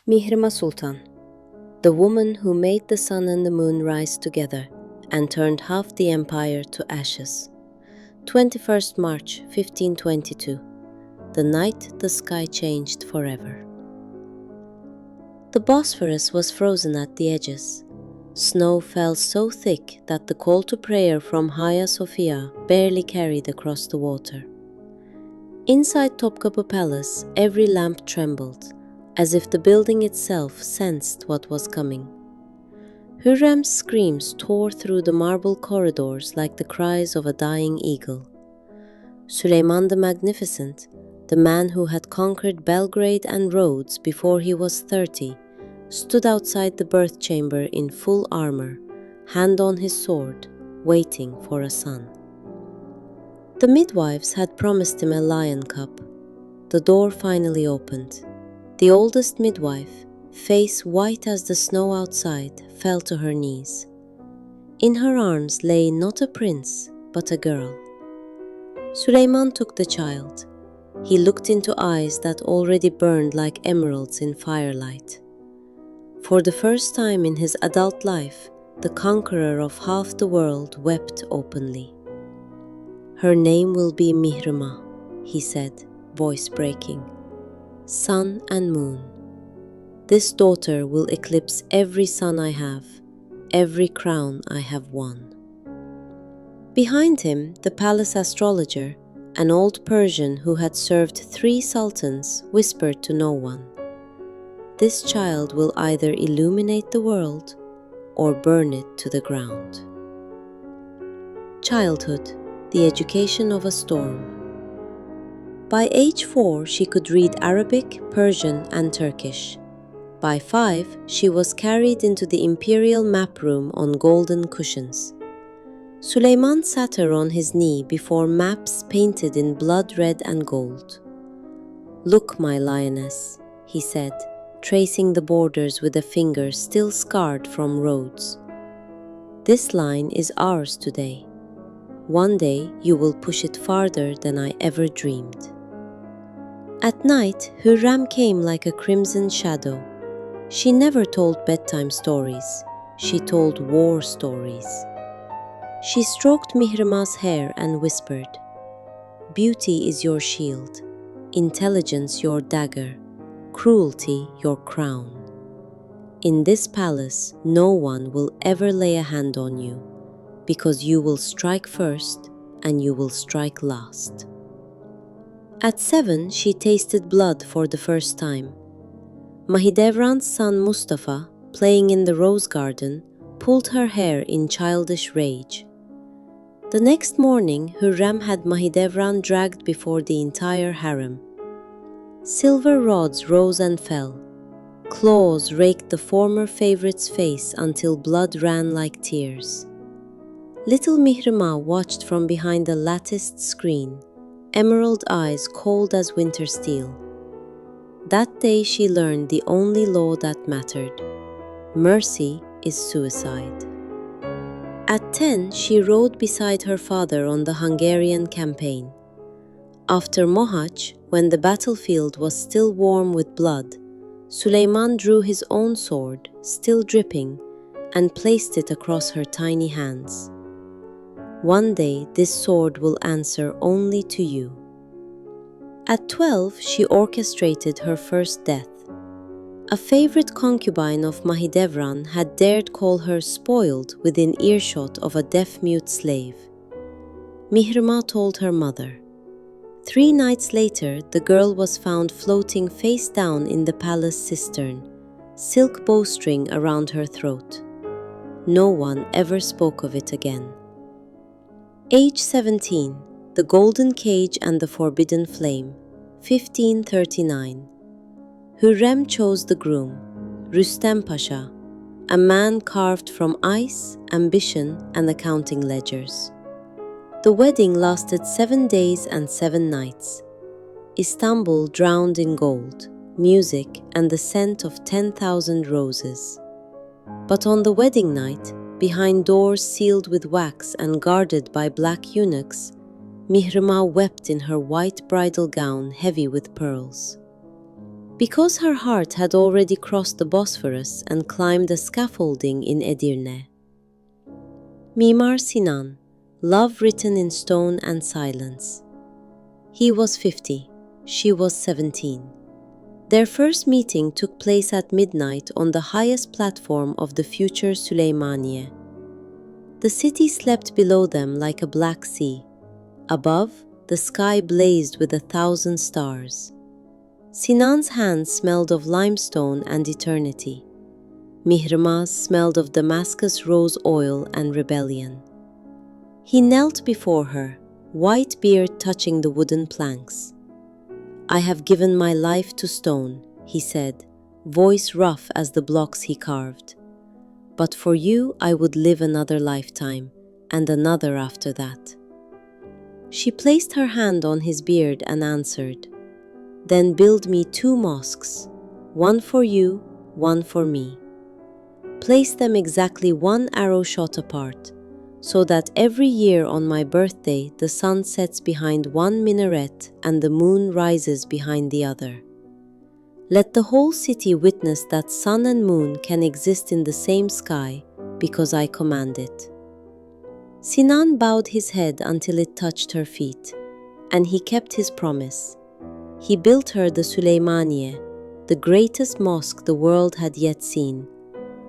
Mihrimah Sultan, the woman who made the sun and the moon rise together and turned half the empire to ashes. 21st March 1522, the night the sky changed forever. The Bosphorus was frozen at the edges. Snow fell so thick that the call to prayer from Hagia Sophia barely carried across the water. Inside Topkapı Palace, every lamp trembled, as if the building itself sensed what was coming. Hürrem's screams tore through the marble corridors like the cries of a dying eagle. Suleiman the Magnificent, the man who had conquered Belgrade and Rhodes before he was 30, stood outside the birth chamber in full armor, hand on his sword, waiting for a son. The midwives had promised him a lion cub. The door finally opened. The oldest midwife, face white as the snow outside, fell to her knees. In her arms lay not a prince, but a girl. Suleiman took the child. He looked into eyes that already burned like emeralds in firelight. For the first time in his adult life, the conqueror of half the world wept openly. "Her name will be Mihrimah," he said, voice breaking. "Sun and moon. This daughter will eclipse every son I have, every crown I have won." Behind him, the palace astrologer, an old Persian who had served 3 sultans, whispered to no one, "This child will either illuminate the world or burn it to the ground." Childhood, the education of a storm. By age 4, she could read Arabic, Persian, and Turkish. By 5, she was carried into the imperial map room on golden cushions. Suleiman sat her on his knee before maps painted in blood red and gold. "Look, my lioness," he said, tracing the borders with a finger still scarred from Rhodes. "This line is ours today. One day you will push it farther than I ever dreamed." At night, Hürrem came like a crimson shadow. She never told bedtime stories. She told war stories. She stroked Mihrimah's hair and whispered, "Beauty is your shield, intelligence your dagger, cruelty your crown. In this palace, no one will ever lay a hand on you, because you will strike first and you will strike last." At 7, she tasted blood for the first time. Mahidevran's son Mustafa, playing in the rose garden, pulled her hair in childish rage. The next morning, Hürrem had Mahidevran dragged before the entire harem. Silver rods rose and fell. Claws raked the former favorite's face until blood ran like tears. Little Mihrimah watched from behind a latticed screen, emerald eyes cold as winter steel. That day she learned the only law that mattered. Mercy is suicide. At 10, she rode beside her father on the Hungarian campaign. After Mohacs, when the battlefield was still warm with blood, Suleiman drew his own sword, still dripping, and placed it across her tiny hands. "One day this sword will answer only to you." At 12, she orchestrated her first death. A favorite concubine of Mahidevran had dared call her spoiled within earshot of a deaf-mute slave. Mihrimah told her mother. 3 nights later, the girl was found floating face down in the palace cistern, silk bowstring around her throat. No one ever spoke of it again. Age 17, the golden cage and the forbidden flame, 1539. Hürrem chose the groom, Rüstem Pasha, a man carved from ice, ambition, and accounting ledgers. The wedding lasted 7 days and 7 nights. Istanbul drowned in gold, music, and the scent of 10,000 roses. But on the wedding night, behind doors sealed with wax and guarded by black eunuchs, Mihrimah wept in her white bridal gown heavy with pearls. because her heart had already crossed the Bosphorus and climbed a scaffolding in Edirne. Mimar Sinan, love written in stone and silence. He was 50, she was 17. Their first meeting took place at midnight on the highest platform of the future Süleymaniye. The city slept below them like a black sea. Above, the sky blazed with 1,000 stars. Sinan's hands smelled of limestone and eternity. Mihrimah's smelled of Damascus rose oil and rebellion. He knelt before her, white beard touching the wooden planks. "I have given my life to stone," he said, voice rough as the blocks he carved. "But for you I would live another lifetime, and another after that." She placed her hand on his beard and answered, "Then build me 2 mosques, one for you, one for me. Place them exactly 1 arrow shot apart, so that every year on my birthday the sun sets behind one minaret and the moon rises behind the other. Let the whole city witness that sun and moon can exist in the same sky, because I command it." Sinan bowed his head until it touched her feet, and he kept his promise. He built her the Süleymaniye, the greatest mosque the world had yet seen,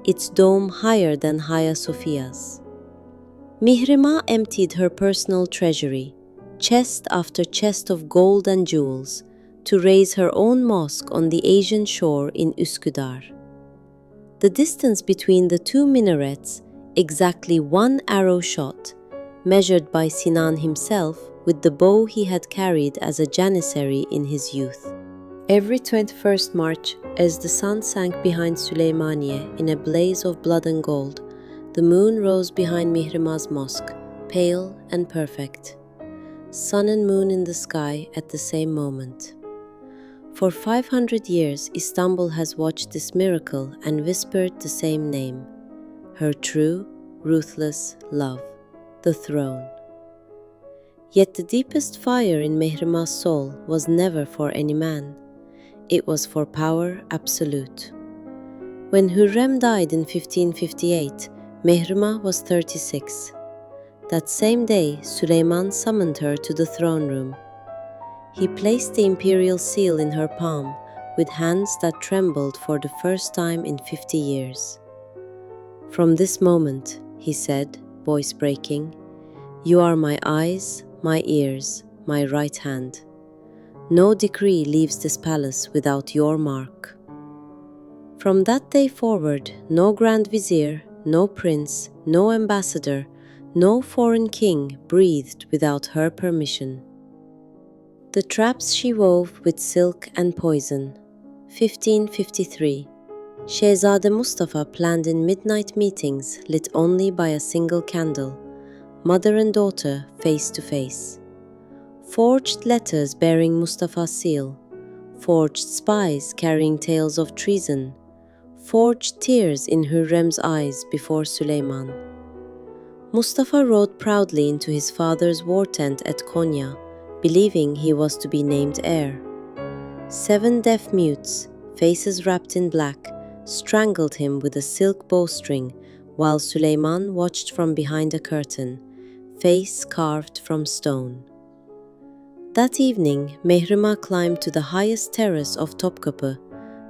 its dome higher than Hagia Sophia's. Mihrimah emptied her personal treasury, chest after chest of gold and jewels, to raise her own mosque on the Asian shore in Üsküdar. The distance between the 2 minarets, exactly 1 arrow shot, measured by Sinan himself with the bow he had carried as a janissary in his youth. Every 21st March, as the sun sank behind Süleymaniye in a blaze of blood and gold, the moon rose behind Mihrimah's mosque, pale and perfect. Sun and moon in the sky at the same moment. For 500 years, Istanbul has watched this miracle and whispered the same name, her true, ruthless love, the throne. Yet the deepest fire in Mihrimah's soul was never for any man. It was for power absolute. When Hürrem died in 1558, Mihrimah was 36. That same day, Suleiman summoned her to the throne room. He placed the imperial seal in her palm, with hands that trembled for the first time in 50 years. "From this moment," he said, voice breaking, "you are my eyes, my ears, my right hand. No decree leaves this palace without your mark." From that day forward, no Grand Vizier, no prince, no ambassador, no foreign king breathed without her permission. The traps she wove with silk and poison. 1553. Shehzade Mustafa planned in midnight meetings lit only by a single candle, mother and daughter face to face. Forged letters bearing Mustafa's seal, forged spies carrying tales of treason, forged tears in Hürrem's eyes before Suleiman. Mustafa rode proudly into his father's war tent at Konya, believing he was to be named heir. 7 deaf mutes, faces wrapped in black, strangled him with a silk bowstring, while Suleiman watched from behind a curtain, face carved from stone. That evening, Mihrimah climbed to the highest terrace of Topkapı,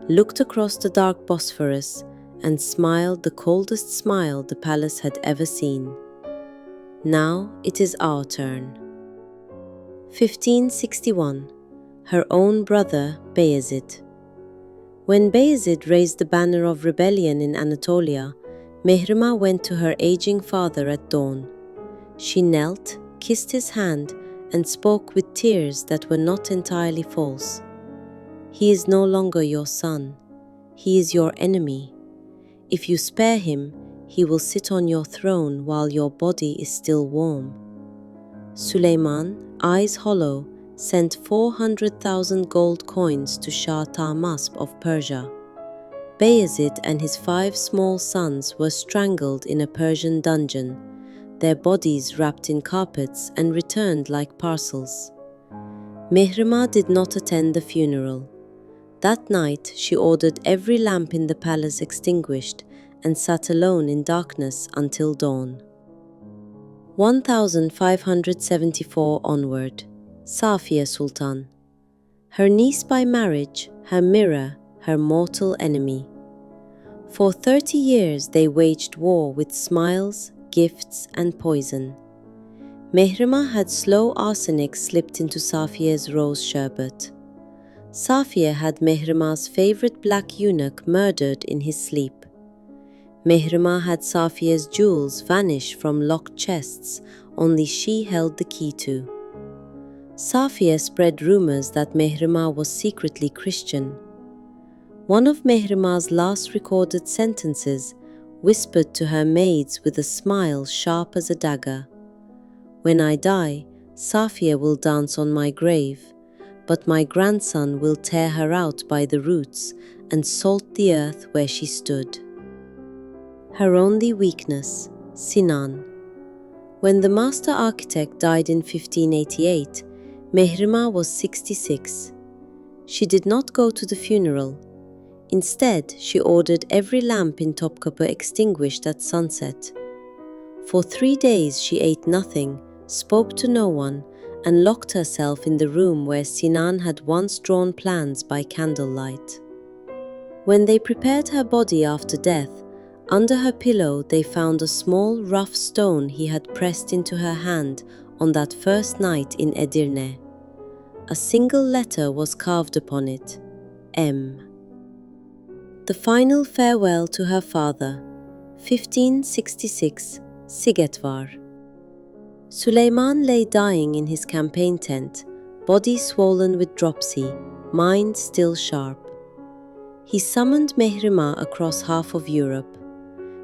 looked across the dark Bosphorus, and smiled the coldest smile the palace had ever seen. "Now it is our turn." 1561. Her own brother, Bayezid. When Bayezid raised the banner of rebellion in Anatolia, Mihrimah went to her aging father at dawn. She knelt, kissed his hand, and spoke with tears that were not entirely false. "He is no longer your son. He is your enemy. If you spare him, he will sit on your throne while your body is still warm." Suleiman, eyes hollow, sent 400,000 gold coins to Shah Tahmasp of Persia. Bayezid and his 5 small sons were strangled in a Persian dungeon, their bodies wrapped in carpets and returned like parcels. Mihrimah did not attend the funeral. That night she ordered every lamp in the palace extinguished and sat alone in darkness until dawn. 1574 onward, Safiye Sultan. Her niece by marriage, her mirror, her mortal enemy. For 30 years they waged war with smiles, gifts, and poison. Mihrimah had slow arsenic slipped into Safiye's rose sherbet. Safiye had Mihrimah's favorite black eunuch murdered in his sleep. Mihrimah had Safiye's jewels vanish from locked chests only she held the key to. Safiye spread rumors that Mihrimah was secretly Christian. One of Mihrimah's last recorded sentences whispered to her maids with a smile sharp as a dagger, "When I die, Safiye will dance on my grave, but my grandson will tear her out by the roots and salt the earth where she stood." Her only weakness, Sinan. When the master architect died in 1588, Mihrimah was 66. She did not go to the funeral. Instead, she ordered every lamp in Topkapı extinguished at sunset. For 3 days she ate nothing, spoke to no one, and locked herself in the room where Sinan had once drawn plans by candlelight. When they prepared her body after death, under her pillow they found a small rough stone he had pressed into her hand on that first night in Edirne. A single letter was carved upon it, M. The final farewell to her father, 1566, Sigetvar. Suleiman lay dying in his campaign tent, body swollen with dropsy, mind still sharp. He summoned Mihrimah across half of Europe.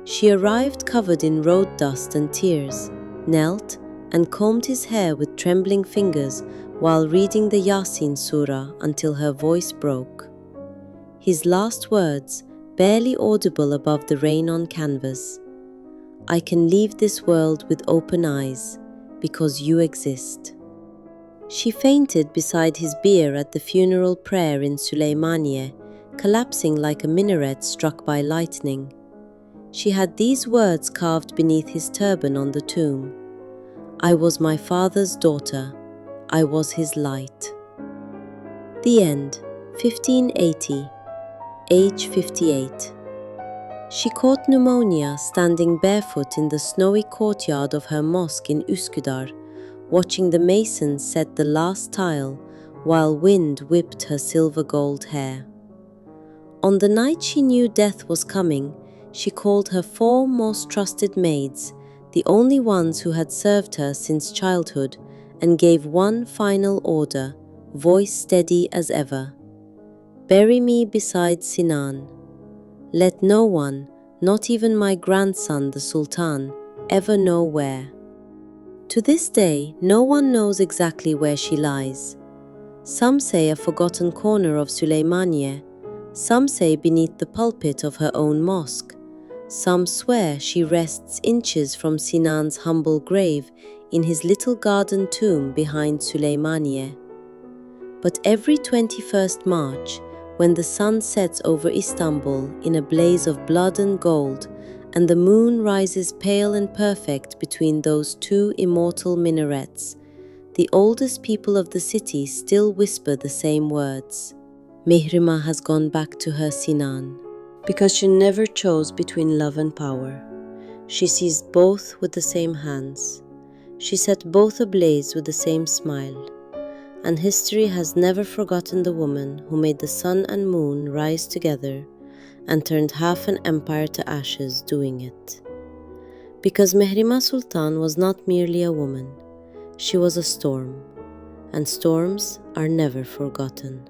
She arrived covered in road dust and tears, knelt, and combed his hair with trembling fingers while reading the Yasin Surah until her voice broke. His last words, barely audible above the rain on canvas, "I can leave this world with open eyes, because you exist." She fainted beside his bier at the funeral prayer in Süleymaniye, collapsing like a minaret struck by lightning. She had these words carved beneath his turban on the tomb: "I was my father's daughter. I was his light." The end, 1580, age 58. She caught pneumonia standing barefoot in the snowy courtyard of her mosque in Üsküdar, watching the masons set the last tile while wind whipped her silver-gold hair. On the night she knew death was coming, she called her 4 most trusted maids, the only ones who had served her since childhood, and gave one final order, voice steady as ever: "Bury me beside Sinan. Let no one, not even my grandson the Sultan, ever know where." To this day, no one knows exactly where she lies. Some say a forgotten corner of Süleymaniye, some say beneath the pulpit of her own mosque. Some swear she rests inches from Sinan's humble grave in his little garden tomb behind Süleymaniye. But every 21st March, when the sun sets over Istanbul in a blaze of blood and gold, and the moon rises pale and perfect between those 2 immortal minarets, the oldest people of the city still whisper the same words: "Mihrimah has gone back to her Sinan." Because she never chose between love and power. She seized both with the same hands. She set both ablaze with the same smile. And history has never forgotten the woman who made the sun and moon rise together and turned half an empire to ashes doing it. Because Mihrimah Sultan was not merely a woman, she was a storm, and storms are never forgotten.